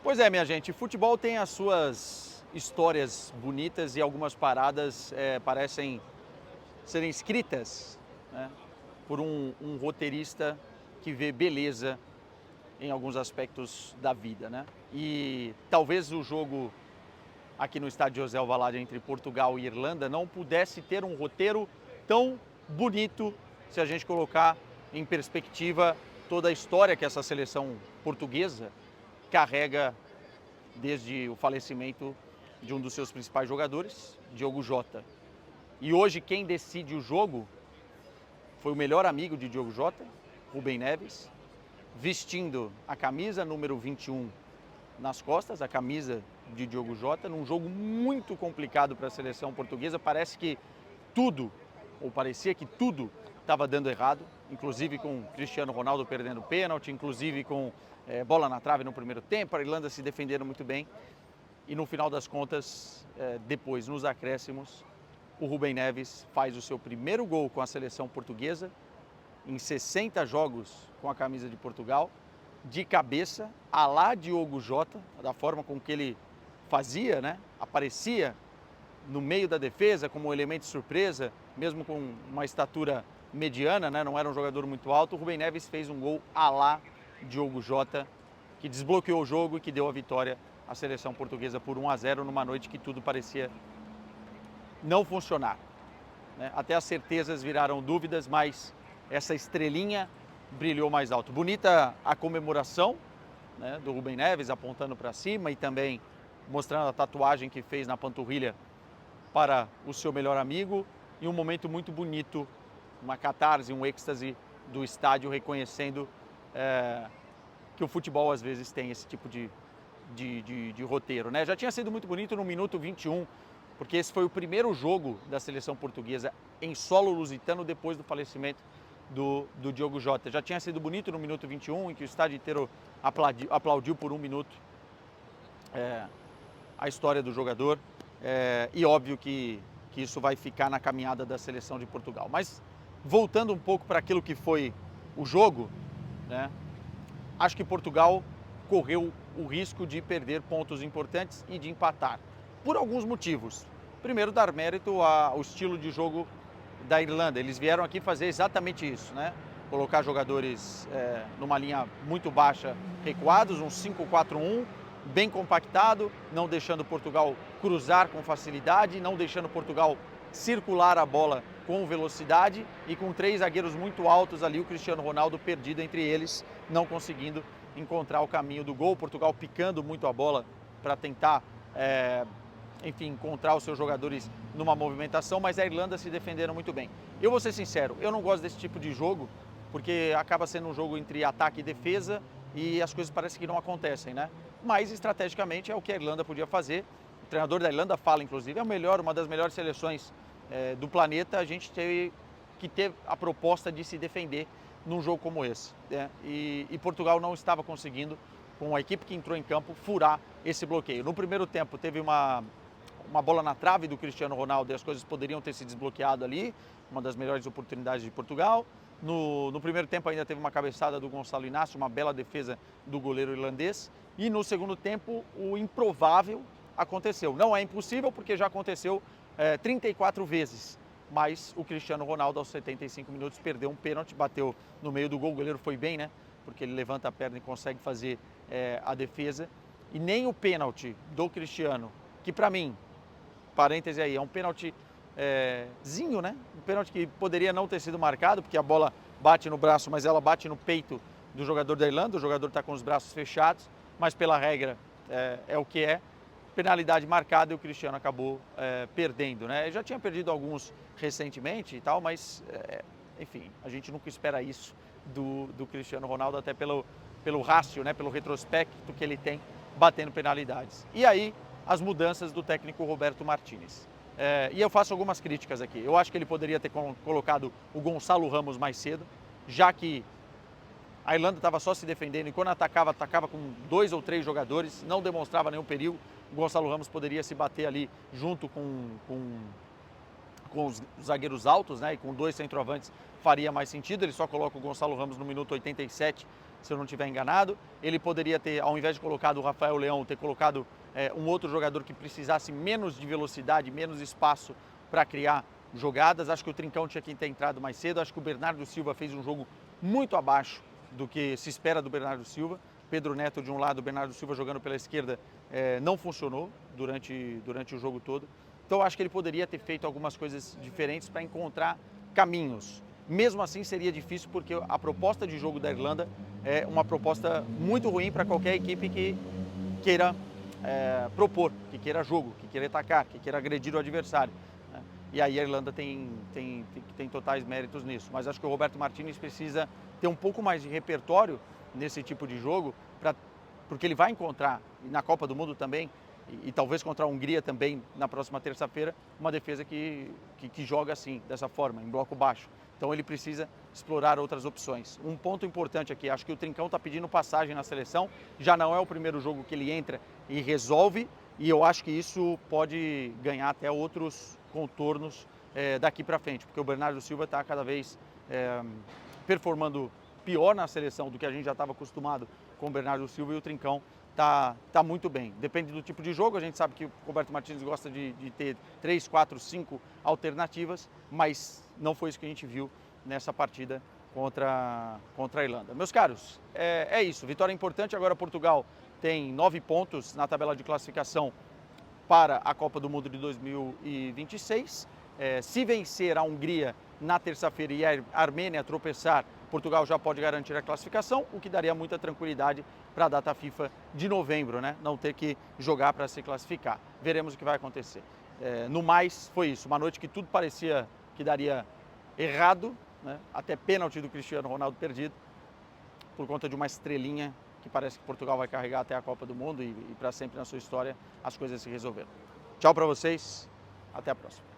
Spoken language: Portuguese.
Pois é, minha gente, futebol tem as suas histórias bonitas e algumas paradas parecem serem escritas, né, por um roteirista que vê beleza em alguns aspectos da vida, né? E talvez o jogo aqui no estádio José Alvalade entre Portugal e Irlanda não pudesse ter um roteiro tão bonito se a gente colocar em perspectiva toda a história que essa seleção portuguesa carrega desde o falecimento de um dos seus principais jogadores, Diogo Jota. E hoje quem decide o jogo foi o melhor amigo de Diogo Jota, Rubem Neves, vestindo a camisa número 21 nas costas, a camisa de Diogo Jota, num jogo muito complicado para a seleção portuguesa. Parece que tudo, ou parecia que tudo, estava dando errado, inclusive com Cristiano Ronaldo perdendo pênalti, inclusive com bola na trave no primeiro tempo, a Irlanda se defendendo muito bem. E no final das contas, depois, nos acréscimos, o Rubem Neves faz o seu primeiro gol com a seleção portuguesa, em 60 jogos com a camisa de Portugal, de cabeça, à lá Diogo Jota, da forma com que ele fazia, né? Aparecia no meio da defesa como um elemento de surpresa, mesmo com uma estatura mediana, né? Não era um jogador muito alto. O Rubem Neves fez um gol à lá Diogo Jota, que desbloqueou o jogo e que deu a vitória à seleção portuguesa por 1-0 numa noite que tudo parecia não funcionar, né? Até as certezas viraram dúvidas, mas essa estrelinha brilhou mais alto. Bonita a comemoração, né, do Rubem Neves apontando para cima e também mostrando a tatuagem que fez na panturrilha para o seu melhor amigo, e um momento muito bonito, uma catarse, um êxtase do estádio reconhecendo que o futebol às vezes tem esse tipo de roteiro, né? Já tinha sido muito bonito no minuto 21, porque esse foi o primeiro jogo da seleção portuguesa em solo lusitano depois do falecimento do Diogo Jota. Já tinha sido bonito no minuto 21, em que o estádio inteiro aplaudiu por um minuto a história do jogador, e óbvio que isso vai ficar na caminhada da seleção de Portugal. Mas voltando um pouco para aquilo que foi o jogo, né, acho que Portugal correu o risco de perder pontos importantes e de empatar, por alguns motivos. Primeiro, dar mérito ao estilo de jogo da Irlanda. Eles vieram aqui fazer exatamente isso, né? Colocar jogadores numa linha muito baixa, recuados, um 5-4-1, bem compactado, não deixando Portugal cruzar com facilidade, não deixando Portugal circular a bola com velocidade, e com 3 zagueiros muito altos ali, o Cristiano Ronaldo perdido entre eles, não conseguindo encontrar o caminho do gol. Portugal picando muito a bola para tentar enfim, encontrar os seus jogadores numa movimentação, mas a Irlanda se defenderam muito bem. Eu vou ser sincero, eu não gosto desse tipo de jogo, porque acaba sendo um jogo entre ataque e defesa e as coisas parecem que não acontecem, né? Mas estrategicamente é o que a Irlanda podia fazer. O treinador da Irlanda fala, inclusive, uma das melhores seleções do planeta. A gente teve que ter a proposta de se defender num jogo como esse, né? E Portugal não estava conseguindo, com a equipe que entrou em campo, furar esse bloqueio. No primeiro tempo teve uma bola na trave do Cristiano Ronaldo e as coisas poderiam ter se desbloqueado ali, uma das melhores oportunidades de Portugal. No primeiro tempo ainda teve uma cabeçada do Gonçalo Inácio, uma bela defesa do goleiro irlandês. E no segundo tempo o improvável aconteceu. Não é impossível, porque já aconteceu 34 vezes. Mas o Cristiano Ronaldo, aos 75 minutos, perdeu um pênalti, bateu no meio do gol. O goleiro foi bem, né? Porque ele levanta a perna e consegue fazer a defesa. E nem o pênalti do Cristiano, que para mim, parêntese aí, é um pênaltizinho, né? Um pênalti que poderia não ter sido marcado, porque a bola bate no braço, mas ela bate no peito do jogador da Irlanda. O jogador está com os braços fechados, mas pela regra é o que é. Penalidade marcada e o Cristiano acabou perdendo, né? Já tinha perdido alguns recentemente e tal, mas enfim, a gente nunca espera isso do Cristiano Ronaldo, até pelo rácio, né? Pelo retrospecto que ele tem batendo penalidades. E aí, as mudanças do técnico Roberto Martínez. E eu faço algumas críticas aqui. Eu acho que ele poderia ter colocado o Gonçalo Ramos mais cedo, já que a Irlanda estava só se defendendo e quando atacava com 2 ou 3 jogadores, não demonstrava nenhum perigo. O Gonçalo Ramos poderia se bater ali junto com os zagueiros altos, né? E com 2 centroavantes faria mais sentido. Ele só coloca o Gonçalo Ramos no minuto 87, se eu não estiver enganado. Ele poderia ter, ao invés de colocar o Rafael Leão, ter colocado um outro jogador que precisasse menos de velocidade, menos espaço para criar jogadas. Acho que o Trincão tinha que ter entrado mais cedo. Acho que o Bernardo Silva fez um jogo muito abaixo do que se espera do Bernardo Silva. Pedro Neto de um lado, o Bernardo Silva jogando pela esquerda, não funcionou durante o jogo todo. Então acho que ele poderia ter feito algumas coisas diferentes para encontrar caminhos. Mesmo assim seria difícil porque a proposta de jogo da Irlanda é uma proposta muito ruim para qualquer equipe que queira propor, que queira jogo, que queira atacar, que queira agredir o adversário. E aí a Irlanda tem totais méritos nisso. Mas acho que o Roberto Martínez precisa ter um pouco mais de repertório nesse tipo de jogo, porque ele vai encontrar, na Copa do Mundo também, e talvez contra a Hungria também na próxima terça-feira, uma defesa que joga assim, dessa forma, em bloco baixo. Então ele precisa explorar outras opções. Um ponto importante aqui, acho que o Trincão está pedindo passagem na seleção, já não é o primeiro jogo que ele entra e resolve, e eu acho que isso pode ganhar até outros contornos daqui para frente, porque o Bernardo Silva está cada vez performando pior na seleção do que a gente já estava acostumado com o Bernardo Silva, e o Trincão tá muito bem. Depende do tipo de jogo, a gente sabe que o Roberto Martínez gosta de ter 3, 4, 5 alternativas, mas não foi isso que a gente viu nessa partida contra a Irlanda. Meus caros, é isso, vitória importante. Agora Portugal tem 9 pontos na tabela de classificação para a Copa do Mundo de 2026. Se vencer a Hungria na terça-feira e a Armênia tropeçar, Portugal já pode garantir a classificação, o que daria muita tranquilidade para a data FIFA de novembro, né? Não ter que jogar para se classificar. Veremos o que vai acontecer. No mais, foi isso. Uma noite que tudo parecia que daria errado, né? Até pênalti do Cristiano Ronaldo perdido, por conta de uma estrelinha que parece que Portugal vai carregar até a Copa do Mundo, e para sempre na sua história as coisas se resolveram. Tchau para vocês, até a próxima.